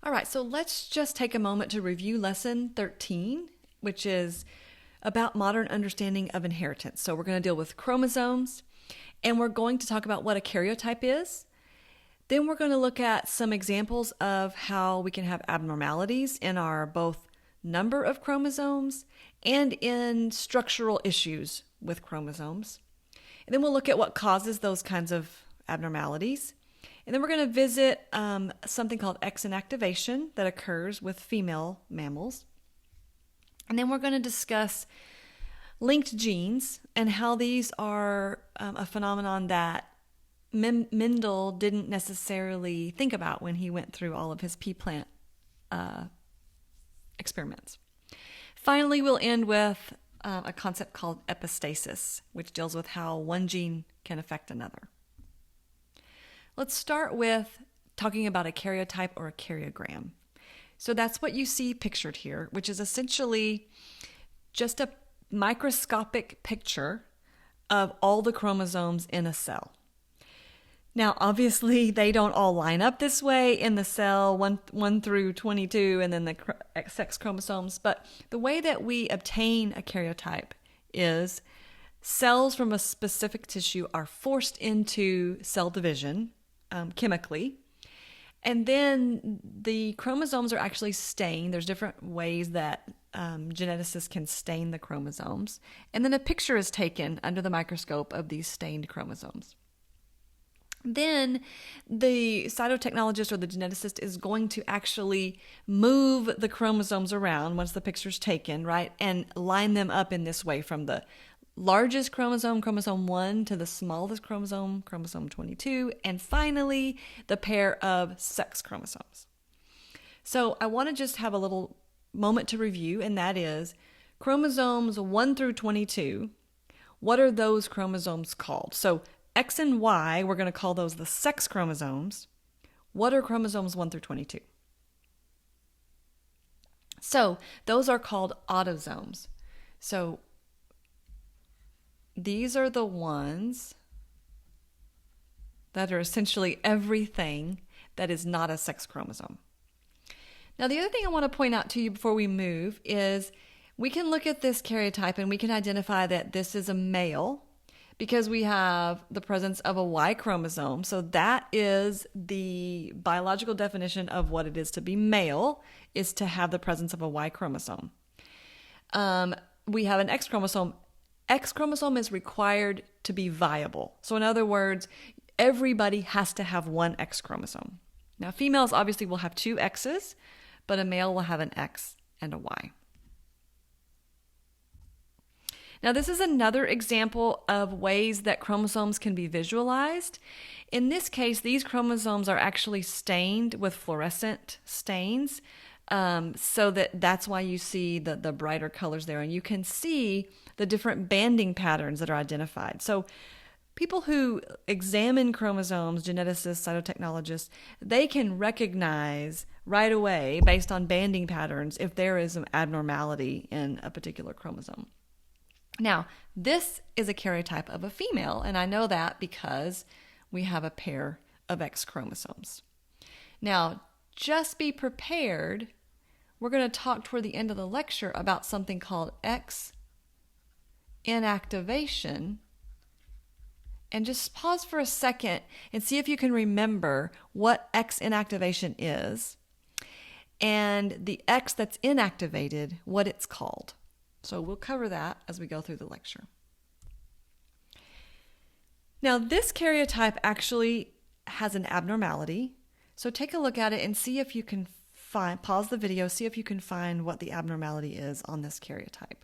All right, so let's just take a moment to review lesson 13, which is about modern understanding of inheritance. So we're going to deal with chromosomes, and we're going to talk about what a karyotype is. Then we're going to look at some examples of how we can have abnormalities in our both number of chromosomes and in structural issues with chromosomes. And then we'll look at what causes those kinds of abnormalities. And then we're going to visit something called X-Inactivation that occurs with female mammals. And then we're going to discuss linked genes and how these are a phenomenon that Mendel didn't necessarily think about when he went through all of his pea plant experiments. Finally, we'll end with a concept called epistasis, which deals with how one gene can affect another. Let's start with talking about a karyotype or a karyogram. So that's what you see pictured here, which is essentially just a microscopic picture of all the chromosomes in a cell. Now, obviously, they don't all line up this way in the cell, 1 through 22, and then the sex chromosomes. But the way that we obtain a karyotype is cells from a specific tissue are forced into cell division chemically. And then the chromosomes are actually stained. There's different ways that geneticists can stain the chromosomes. And then a picture is taken under the microscope of these stained chromosomes. Then the cytotechnologist or the geneticist is going to actually move the chromosomes around once the picture's taken, right? And line them up in this way from the largest chromosome, chromosome 1, to the smallest chromosome, chromosome 22, and finally the pair of sex chromosomes. So I want to just have a little moment to review, and that is chromosomes 1 through 22. What are those chromosomes called? So X and Y, we're going to call those the sex chromosomes. What are chromosomes 1 through 22? So those are called autosomes. So these are the ones that are essentially everything that is not a sex chromosome. Now, the other thing I want to point out to you before we move is we can look at this karyotype and we can identify that this is a male because we have the presence of a Y chromosome. So that is the biological definition of what it is to be male, is to have the presence of a Y chromosome. We have an X chromosome. X chromosome is required to be viable. So in other words, everybody has to have one X chromosome. Now, females obviously will have two X's, but a male will have an X and a Y. Now, this is another example of ways that chromosomes can be visualized. In this case, these chromosomes are actually stained with fluorescent stains, so that's why you see the brighter colors there, and you can see the different banding patterns that are identified. So people who examine chromosomes, geneticists, cytotechnologists, they can recognize right away, based on banding patterns, if there is an abnormality in a particular chromosome. Now, this is a karyotype of a female, and I know that because we have a pair of X chromosomes. Now, just be prepared. We're going to talk toward the end of the lecture about something called X-Inactivation. And just pause for a second and see if you can remember what X-Inactivation is and the X that's inactivated, what it's called. So we'll cover that as we go through the lecture. Now, this karyotype actually has an abnormality. So take a look at it and see if you can pause the video, see if you can find what the abnormality is on this karyotype.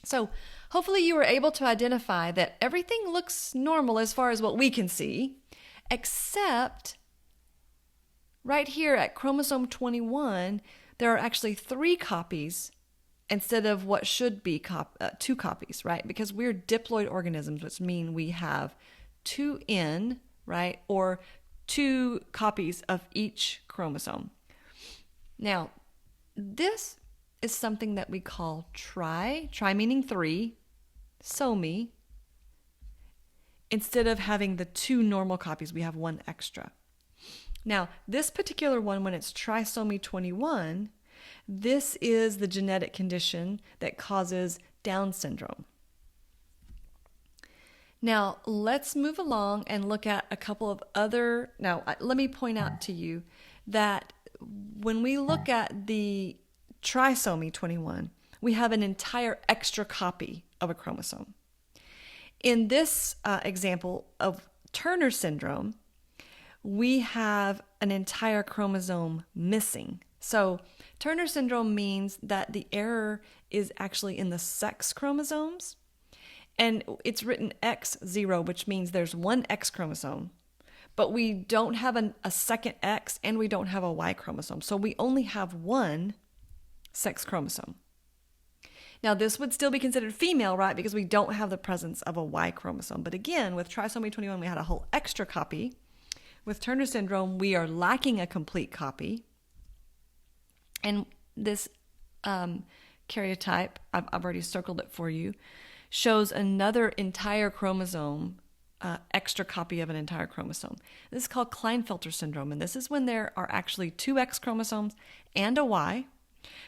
So hopefully you were able to identify that everything looks normal as far as what we can see, except right here at chromosome 21, there are actually 3 copies instead of what should be 2 copies, right? Because we're diploid organisms, which mean we have 2 N, right? Or 2 copies of each chromosome. Now, this is something that we call tri meaning 3, somi. Instead of having the 2 normal copies, we have 1 extra. Now, this particular one, when it's trisomy 21, this is the genetic condition that causes Down syndrome. Now, let's move along and look at a couple of other. Now, let me point out to you that when we look at the trisomy 21, we have an entire extra copy of a chromosome. In this example of Turner syndrome, we have an entire chromosome missing. So Turner syndrome means that the error is actually in the sex chromosomes, and it's written X0, which means there's one X chromosome, but we don't have a second X and we don't have a Y chromosome. So we only have one sex chromosome. Now, this would still be considered female, right? Because we don't have the presence of a Y chromosome. But again, with trisomy 21, we had a whole extra copy. With Turner syndrome, we are lacking a complete copy. And this karyotype, I've already circled it for you, shows another entire chromosome, extra copy of an entire chromosome. This is called Klinefelter syndrome, and this is when there are actually two X chromosomes and a Y.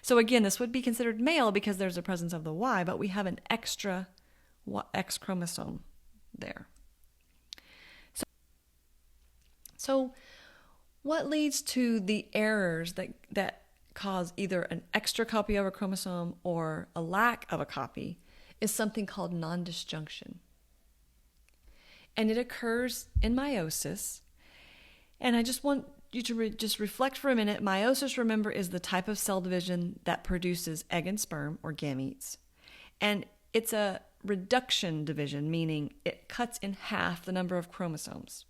So again, this would be considered male because there's a presence of the Y, but we have an extra X chromosome there. So what leads to the errors that cause either an extra copy of a chromosome or a lack of a copy is something called nondisjunction. And it occurs in meiosis. And I just want you to just reflect for a minute. Meiosis, remember, is the type of cell division that produces egg and sperm, or gametes. And it's a reduction division, meaning it cuts in half the number of chromosomes.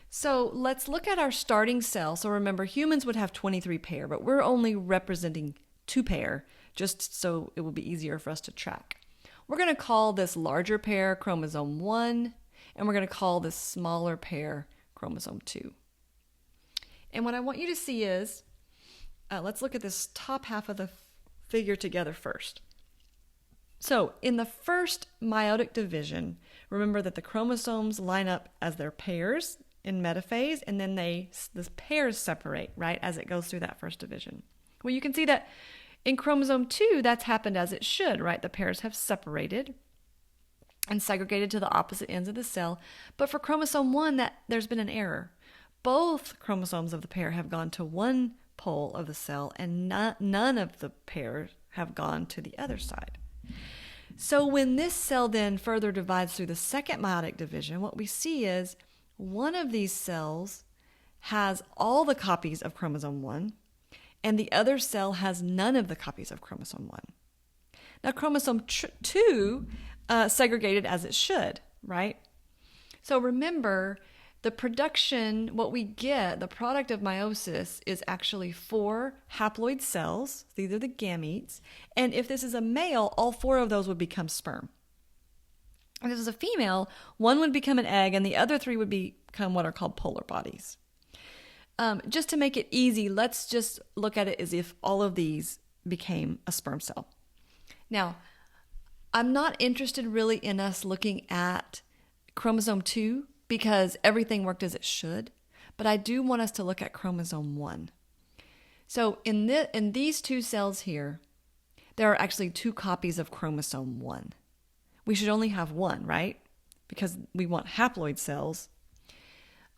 So let's look at our starting cell. So remember, humans would have 23 pair, but we're only representing 2 pair, just so it will be easier for us to track. We're going to call this larger pair chromosome 1, and we're going to call this smaller pair chromosome 2. And what I want you to see is, let's look at this top half of the figure together first. So in the first meiotic division, remember that the chromosomes line up as their pairs in metaphase, and then the pairs separate, right, as it goes through that first division. Well, you can see that in chromosome 2, that's happened as it should, right? The pairs have separated and segregated to the opposite ends of the cell. But for chromosome 1, there's been an error. Both chromosomes of the pair have gone to one pole of the cell, and none of the pairs have gone to the other side. So when this cell then further divides through the second meiotic division, what we see is one of these cells has all the copies of chromosome 1, and the other cell has none of the copies of chromosome 1. Now, chromosome 2 segregated as it should, right? So remember, the production, what we get, the product of meiosis, is actually 4 haploid cells. These are the gametes. And if this is a male, all 4 of those would become sperm. If this is a female, 1 would become an egg, and the other 3 would become what are called polar bodies. Just to make it easy, let's just look at it as if all of these became a sperm cell. Now, I'm not interested really in us looking at chromosome 2 because everything worked as it should, but I do want us to look at chromosome 1. So in these 2 cells here, there are actually 2 copies of chromosome 1. We should only have 1, right? Because we want haploid cells.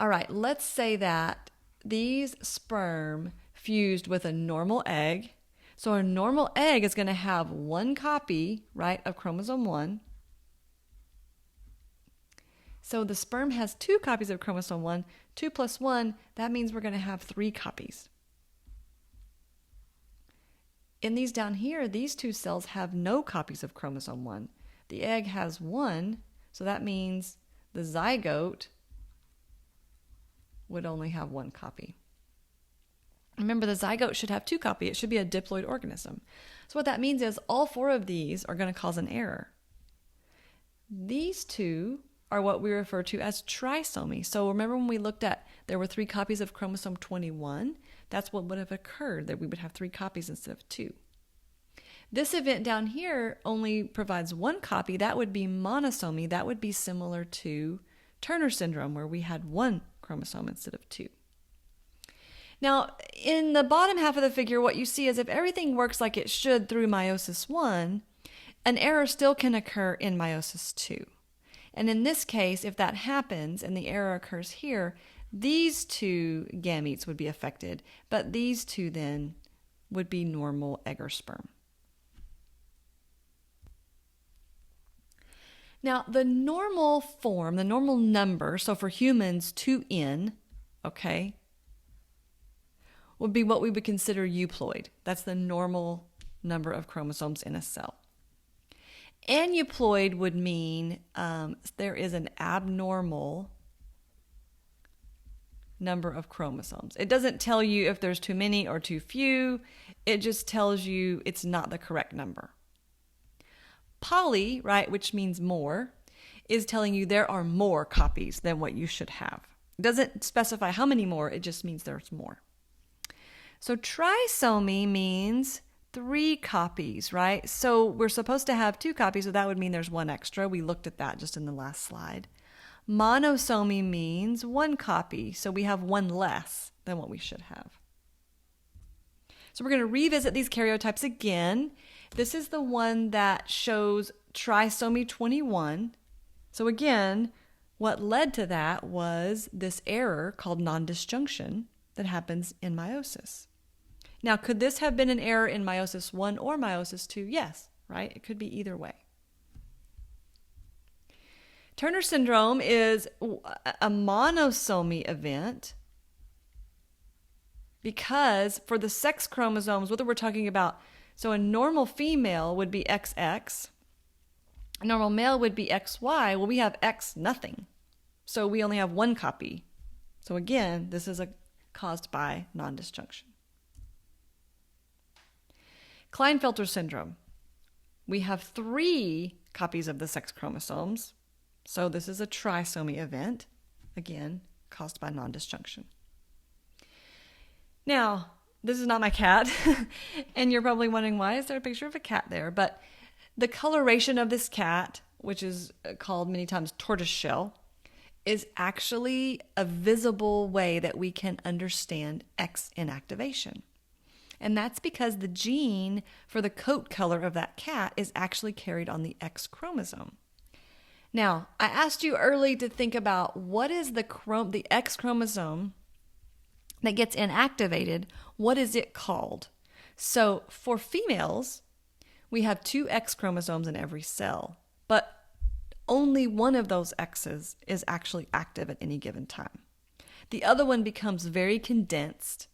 All right, let's say that these sperm fused with a normal egg. So a normal egg is going to have 1 copy, right, of chromosome 1. So the sperm has 2 copies of chromosome 1. 2 plus 1, that means we're going to have 3 copies. In these down here, these 2 cells have no copies of chromosome 1. The egg has 1, so that means the zygote would only have 1 copy. Remember, the zygote should have 2 copies. It should be a diploid organism. So what that means is all 4 of these are going to cause an error. These 2 are what we refer to as trisomy. So remember when we looked at there were 3 copies of chromosome 21? That's what would have occurred, that we would have 3 copies instead of 2. This event down here only provides 1 copy. That would be monosomy. That would be similar to Turner syndrome, where we had 1 chromosome instead of 2. Now, in the bottom half of the figure, what you see is if everything works like it should through meiosis 1, an error still can occur in meiosis 2. And in this case, if that happens and the error occurs here, these two gametes would be affected, but these two then would be normal egg or sperm. Now, the normal form, the normal number, so for humans, 2n, okay, would be what we would consider euploid. That's the normal number of chromosomes in a cell. Aneuploid would mean there is an abnormal number of chromosomes. It doesn't tell you if there's too many or too few. It just tells you it's not the correct number. Poly, right, which means more, is telling you there are more copies than what you should have. It doesn't specify how many more, it just means there's more. So trisomy means 3 copies, right? So we're supposed to have 2 copies, so that would mean there's 1 extra. We looked at that just in the last slide. Monosomy means 1 copy, so we have 1 less than what we should have. So we're going to revisit these karyotypes again. This is the one that shows trisomy 21. So again, what led to that was this error called nondisjunction that happens in meiosis. Now, could this have been an error in meiosis 1 or meiosis 2? Yes, right? It could be either way. Turner syndrome is a monosomy event because for the sex chromosomes, whether we're talking about, so a normal female would be XX, a normal male would be XY. Well, we have X nothing. So we only have 1 copy. So again, this is caused by nondisjunction. Klinefelter syndrome. We have 3 copies of the sex chromosomes. So this is a trisomy event, again, caused by nondisjunction. Now, this is not my cat, and you're probably wondering, why is there a picture of a cat there? But the coloration of this cat, which is called many times tortoiseshell, is actually a visible way that we can understand X-Inactivation. And that's because the gene for the coat color of that cat is actually carried on the X chromosome. Now, I asked you early to think about what is the X chromosome that gets inactivated, what is it called? So for females, we have 2 X chromosomes in every cell, but only one of those X's is actually active at any given time. The other one becomes very condensed,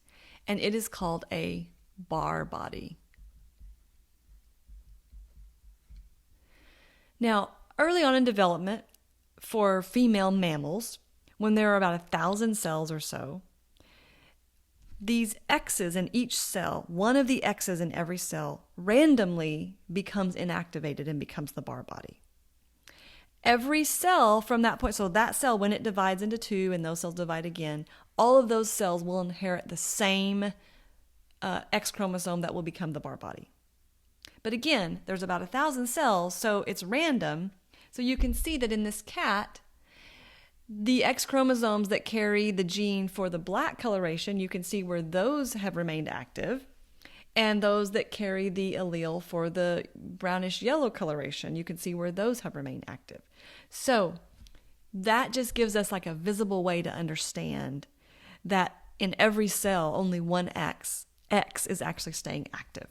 and it is called a bar body. Now, early on in development, for female mammals, when there are about 1,000 cells or so, these X's in each cell, one of the X's in every cell, randomly becomes inactivated and becomes the bar body. Every cell from that point, so that cell, when it divides into 2 and those cells divide again, all of those cells will inherit the same X chromosome that will become the bar body. But again, there's about 1,000 cells, so it's random. So you can see that in this cat, the X chromosomes that carry the gene for the black coloration, you can see where those have remained active. And those that carry the allele for the brownish yellow coloration, you can see where those have remained active. So that just gives us like a visible way to understand that in every cell, only one X is actually staying active.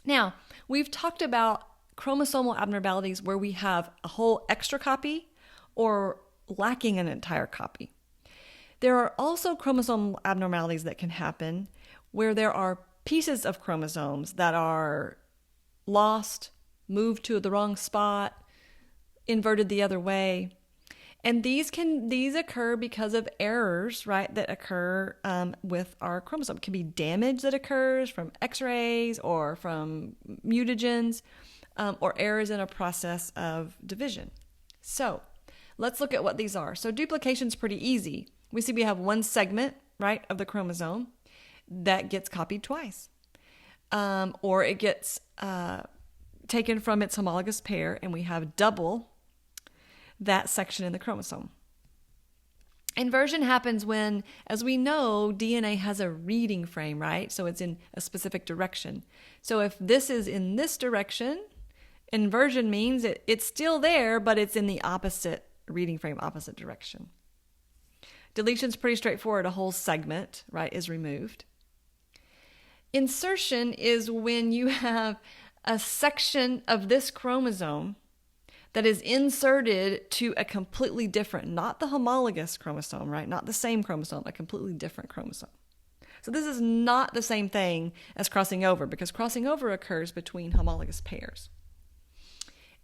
Now, we've talked about chromosomal abnormalities where we have a whole extra copy or lacking an entire copy. There are also chromosomal abnormalities that can happen where there are pieces of chromosomes that are lost, moved to the wrong spot, inverted the other way. And these occur because of errors, right, that occur with our chromosome. It can be damage that occurs from X-rays or from mutagens or errors in a process of division. So let's look at what these are. So duplication is pretty easy. We see we have one segment, right, of the chromosome that gets copied twice. Or it gets taken from its homologous pair and we have double that section in the chromosome. Inversion happens when, as we know, DNA has a reading frame, right? So it's in a specific direction. So if this is in this direction, inversion means it's still there, but it's in the opposite reading frame, opposite direction. Deletion's pretty straightforward. A whole segment, right, is removed. Insertion is when you have a section of this chromosome that is inserted to a completely different, not the homologous chromosome, right? Not the same chromosome, a completely different chromosome. So this is not the same thing as crossing over, because crossing over occurs between homologous pairs.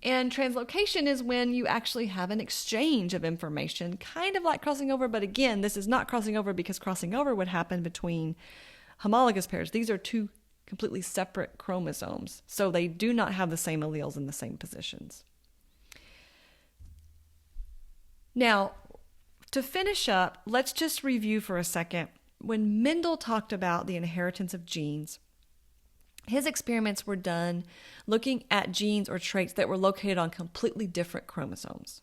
And translocation is when you actually have an exchange of information, kind of like crossing over, but again, this is not crossing over because crossing over would happen between homologous pairs. These are two completely separate chromosomes, so they do not have the same alleles in the same positions. Now, to finish up, let's just review for a second. When Mendel talked about the inheritance of genes, his experiments were done looking at genes or traits that were located on completely different chromosomes.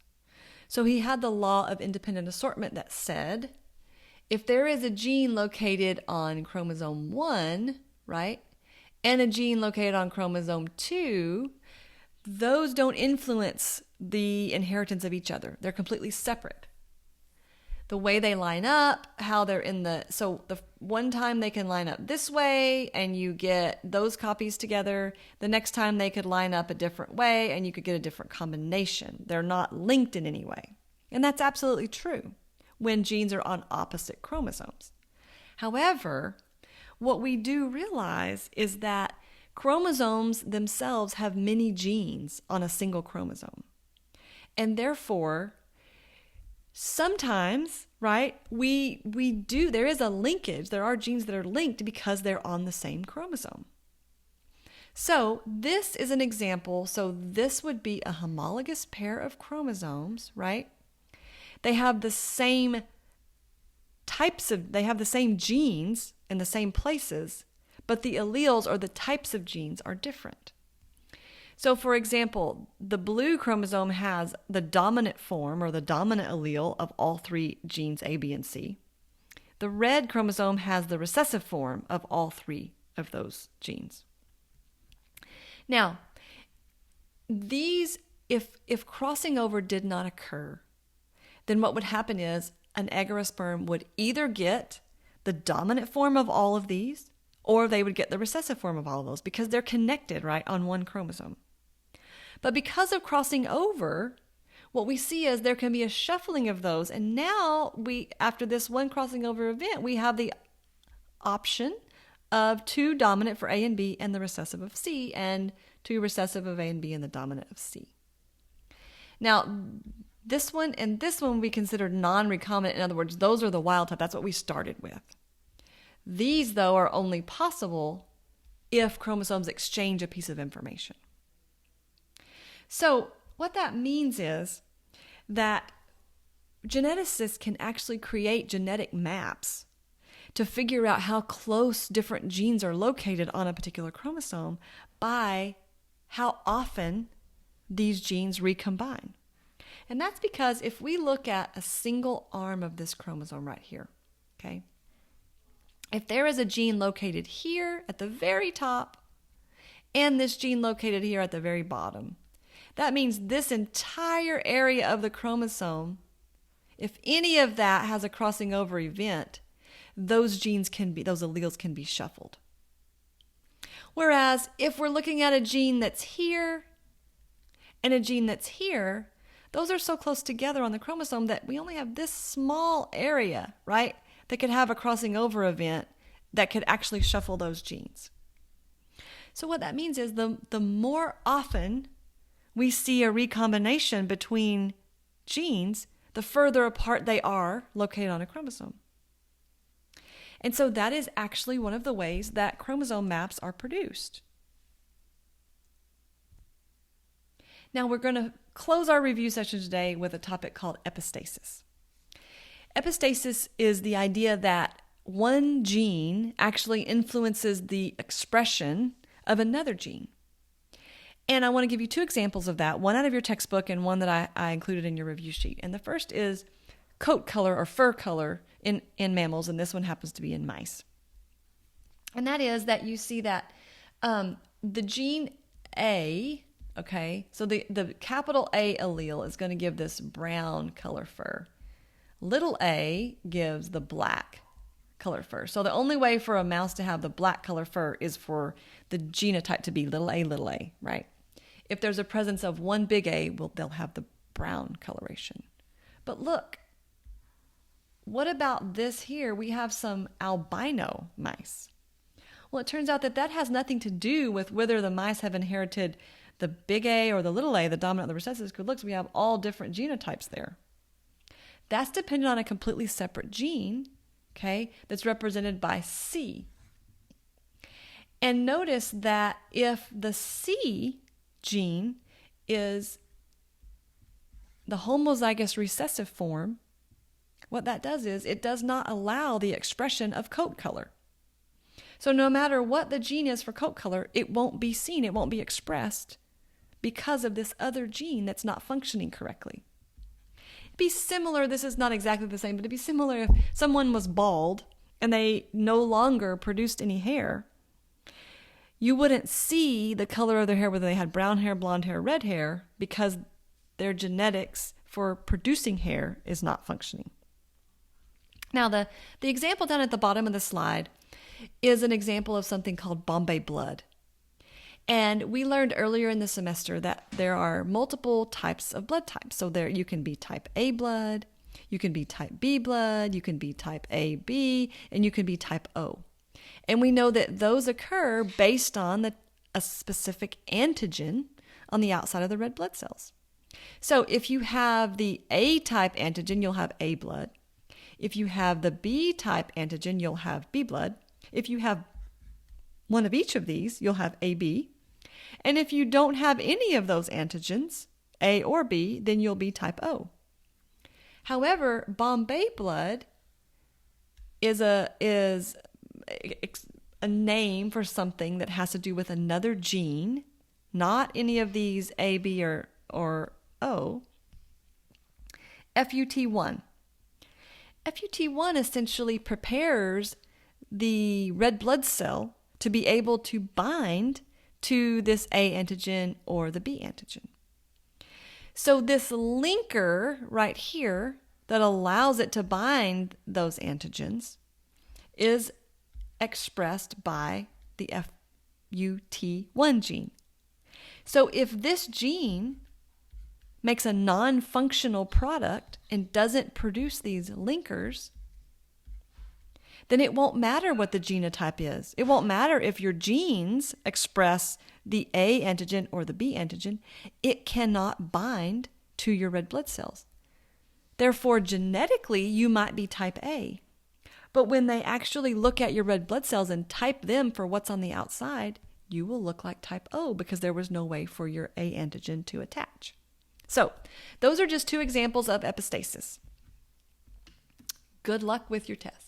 So he had the law of independent assortment that said, if there is a gene located on chromosome 1, right, and a gene located on chromosome 2, those don't influence the inheritance of each other. They're completely separate. The way they line up, how they're so the one time they can line up this way and you get those copies together. The next time they could line up a different way and you could get a different combination. They're not linked in any way. And that's absolutely true when genes are on opposite chromosomes. However, what we do realize is that chromosomes themselves have many genes on a single chromosome. And therefore, sometimes, right, there is a linkage. There are genes that are linked because they're on the same chromosome. So this is an example. So this would be a homologous pair of chromosomes, right? They have the same they have the same genes in the same places, but the alleles or the types of genes are different. So for example, the blue chromosome has the dominant form or the dominant allele of all three genes A, B, and C. The red chromosome has the recessive form of all three of those genes. Now, if crossing over did not occur, then what would happen is an egg or a sperm would either get the dominant form of all of these, or they would get the recessive form of all of those because they're connected, right, on one chromosome. But because of crossing over, what we see is there can be a shuffling of those. And now after this one crossing over event, we have the option of 2 dominant for A and B and the recessive of C, and 2 recessive of A and B and the dominant of C. Now, this one and this one we consider non-recombinant. In other words, those are the wild type. That's what we started with. These, though, are only possible if chromosomes exchange a piece of information. So what that means is that geneticists can actually create genetic maps to figure out how close different genes are located on a particular chromosome by how often these genes recombine. And that's because if we look at a single arm of this chromosome right here, okay, if there is a gene located here at the very top and this gene located here at the very bottom, that means this entire area of the chromosome, if any of that has a crossing over event, those alleles can be shuffled. Whereas if we're looking at a gene that's here and a gene that's here, those are so close together on the chromosome that we only have this small area, right, that could have a crossing over event that could actually shuffle those genes. So what that means is the more often we see a recombination between genes, the further apart they are located on a chromosome. And so that is actually one of the ways that chromosome maps are produced. Now we're going to close our review session today with a topic called epistasis. Epistasis is the idea that one gene actually influences the expression of another gene. And I want to give you 2 examples of that, one out of your textbook and one that I included in your review sheet. And the first is coat color or fur color in mammals, and this one happens to be in mice. And that is that you see that the gene A, okay, so the capital A allele is going to give this brown color fur. Little a gives the black color fur. So the only way for a mouse to have the black color fur is for the genotype to be little a, right? If there's a presence of one big A, well, they'll have the brown coloration. But look, what about this here? We have some albino mice. Well, it turns out that that has nothing to do with whether the mice have inherited the big A or the little a, the dominant or the recessive. Because look, we have all different genotypes there. That's dependent on a completely separate gene, okay, that's represented by C. And notice that if the C gene is the homozygous recessive form, what that does is it does not allow the expression of coat color. So no matter what the gene is for coat color, it won't be seen, it won't be expressed because of this other gene that's not functioning correctly. Be similar, this is not exactly the same, but it'd be similar if someone was bald and they no longer produced any hair. You wouldn't see the color of their hair, whether they had brown hair, blonde hair, red hair, because their genetics for producing hair is not functioning. Now, the example down at the bottom of the slide is an example of something called Bombay blood. And we learned earlier in the semester that there are multiple types of blood types. So there you can be type A blood, you can be type B blood, you can be type AB, and you can be type O. And we know that those occur based on a specific antigen on the outside of the red blood cells. So if you have the A type antigen, you'll have A blood. If you have the B type antigen, you'll have B blood. If you have one of each of these, you'll have AB. And if you don't have any of those antigens, A or B, then you'll be type O. However, Bombay blood is a name for something that has to do with another gene, not any of these A, B, or O. FUT1. FUT1 essentially prepares the red blood cell to be able to bind to this A antigen or the B antigen. So this linker right here that allows it to bind those antigens is expressed by the FUT1 gene. So if this gene makes a non-functional product and doesn't produce these linkers, then it won't matter what the genotype is. It won't matter if your genes express the A antigen or the B antigen. It cannot bind to your red blood cells. Therefore, genetically, you might be type A. But when they actually look at your red blood cells and type them for what's on the outside, you will look like type O because there was no way for your A antigen to attach. So, those are just two examples of epistasis. Good luck with your test.